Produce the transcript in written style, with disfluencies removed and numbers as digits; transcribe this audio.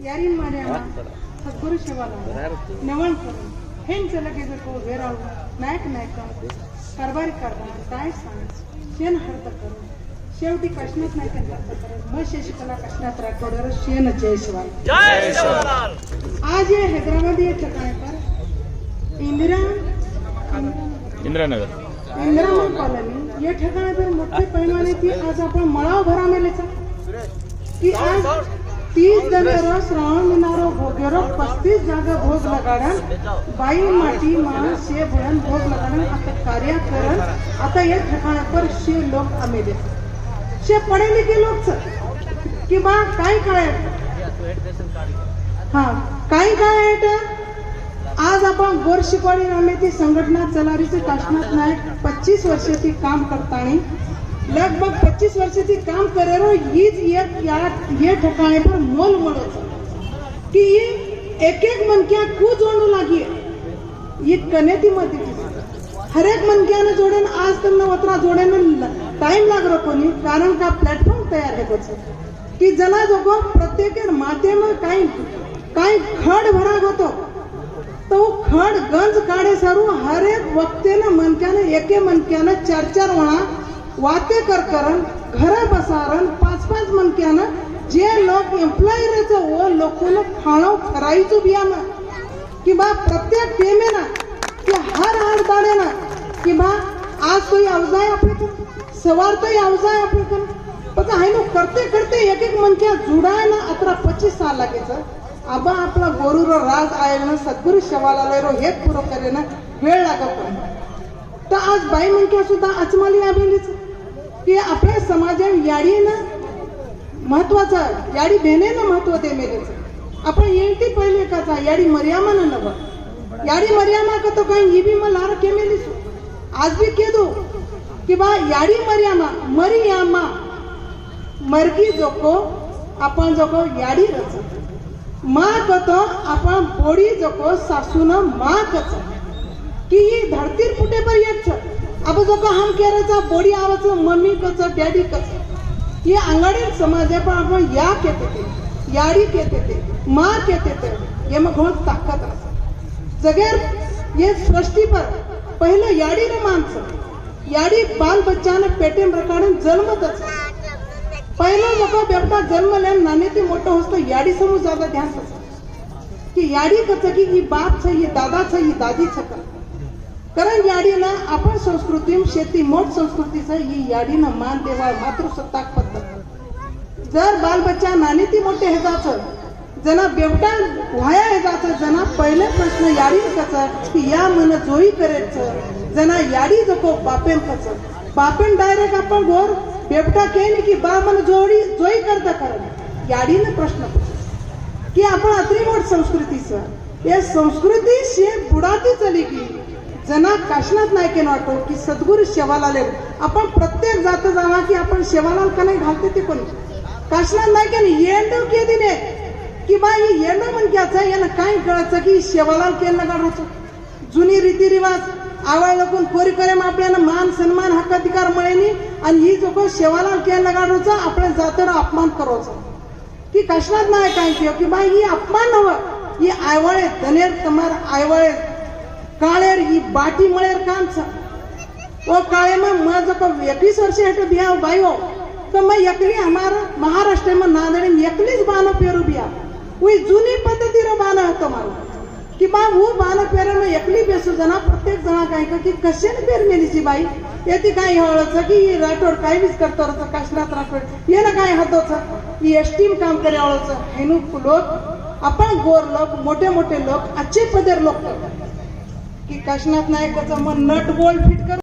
ಯಾರಿನ್ ಮಾಡ್ಯಾಮ ಸದ್ಗುರು ಶಿವಾಲ ನವಣ್ ಕರು ಹೆಂಗ್ ಲಗೇಬೇಕು ಬೇರಾಳು नायक कारभारी काय सांग शेण हरत करू शेवटी कष्णात नाही मग शशिकला कष्णात राठोडर शेण जय शिवाल। आज ये हैदराबाद ये ठिकाणी पर इंदिरानगर कॉलनी या ठिकाणी पर मोठे पैमाने की आज आपण मळाव भरा मेलेचा की आज 30 जागेवर श्रावण महिनारो भोगेरो 35 जागा भोग लगाडन बाई माटी मा शे भयन भोग लगाडन आता कार्य करन आता या ठिकाणी पर शे लोक आमेले शे पढ़े लिखे लोग की बा काय हाँ काय है आज आपण गोर शिकवाडी नामेची संघटना चलारीचे काशनाथ नायक 25 वर्षाची काम करतानी लगभग 25 वर्षाची काम करेरो हीच ये ठिकाणी पर मोल મળે की एक मनक्या कू जोडू लागी ये कनेती मती हर एक मनक्याने जोडेन आज त्यांना वत्रा जोडेन टाइम लागरो कोणी कारण का प्लॅटफॉर्म तयार है कुछ की जना जोगो प्रत्येक माध्यम काही खड भरा होतो तो खड गंज काढे सारू हर एक वक्तेने मनक्याने एके मनक्याने 4-4 वणा वाते करन घर बसारन 5-5 मनक्यानं जे लोक एम्प्लॉय रहते वो लोगों खाणो खराईचो बियाना कि बा प्रत्येक टेमे ना कि हर दाड़े ना कि बा आज तो अवजाय अपने कर सवार तो अवजाय अपने कर पता है नो करते करते एक मनक्या जुडाय ना 25 साल लागे आबा आपला गोरूरो राज आयल ना सद्गुरु शिवालालय रो हेत पुरो करे ना वेळ लागत तर आज बाई मनक्या सुद्धा अचमाली आबेलीच की आपल्या समाजात याडीनं महत्वाचं याडी बेनेनं महत्व दे मेलेच आपण येती पहिले काचा याडी मर्यामानं नव याडी मर्यामा का तो काही इबी म लार केमेलीस आज भी के दो कि बा याडी मरियामा मरगी जोको आपण जोको याडी रच मा कतो आपण बोडी जोको सासून मा कच की धरतीर पुटे पर येच अब जो का हम कह रहे थे बोडी आवाज मम्मी कच डैडी कच ये अंगाड़ी समाज है पर अपन या कहते थे याड़ी कहते थे माँ कहते थे ये में बहुत ताकत है जगह ये सृष्टि पर पहले याड़ी ने मानस याड़ी बाल बच्चा ने पेटे में रखाड़न जन्मत पहला लोग बेटा जन्म लेन नाने ती मोठं होतो याडी समूह ज्यादा ध्यान की याडी कच की ही बाप छ ही दादा छ ही दादी छ कारण याडीना आपण संस्कृती शेती मोठ संस्कृतीचं ही याडीनं मान देवा मातृसत्ताक पद्धत जर बाल बच्चा नानी ती मोठे हेजाचं जना बेवटा व्हाया हेजाचं जना पहिले प्रश्न याडी कच की या मन जोई करायचं जना याडी जको बापेन कच बापेन डायरेक्ट आपण गोर बेवटा केली की बा मन जोई करता कारण याडीनं प्रश्न की आपण अत्री मोठ संस्कृतीचं या संस्कृती शे बुडाती चली की जना काशनाथ नायकेन वाटो की सद्गुरु शिवालाल आपण प्रत्येक जात जावा की आपण शिवालाल का नाही घालते ते कोणी काशनाथ नायकेन येंडो के दिने की बा ही येंडो मनक्याचा याला काय कळायचं की शिवालाल केन लगाडोचं जुनी रीतिरिवाज आवळ लोकून कोरी करे आपल्याला मान सन्मान हक्क अधिकार मिळेनी आणि ही जो को शिवालाल केन लगाडोचं आपल्या जातेला अपमान करोचं की काशनाथ नायक काय कियो की बा ही अपमान नव ही आयवळे धनेर तमार आयवळे काळेर ही बाटी मळेर काम छ वो काळे में मैं जो को 21 वर्ष हेटे बिया बायो तो मैं एकली हमारा महाराष्ट्र में नांदेड़ में एकलीच बानो पेरू बिया वही जूनी पद्धति रो बानो है मारो कि बा वो बानो पेरे में एकली बेसू जना प्रत्येक जना काय की कशेन पेर मेलीची बाई येती काय हळच की राठोड काय बीच करतो रच काशनाथ राठोड ये ना काय हदोच ही एसटीम काम करे हळच हेनु लोक आपण गोर लोक मोठे मोठे लोक अच्छे पदर लोक की काशनाथ नायकाचं मन नट बोल्ट फिट कर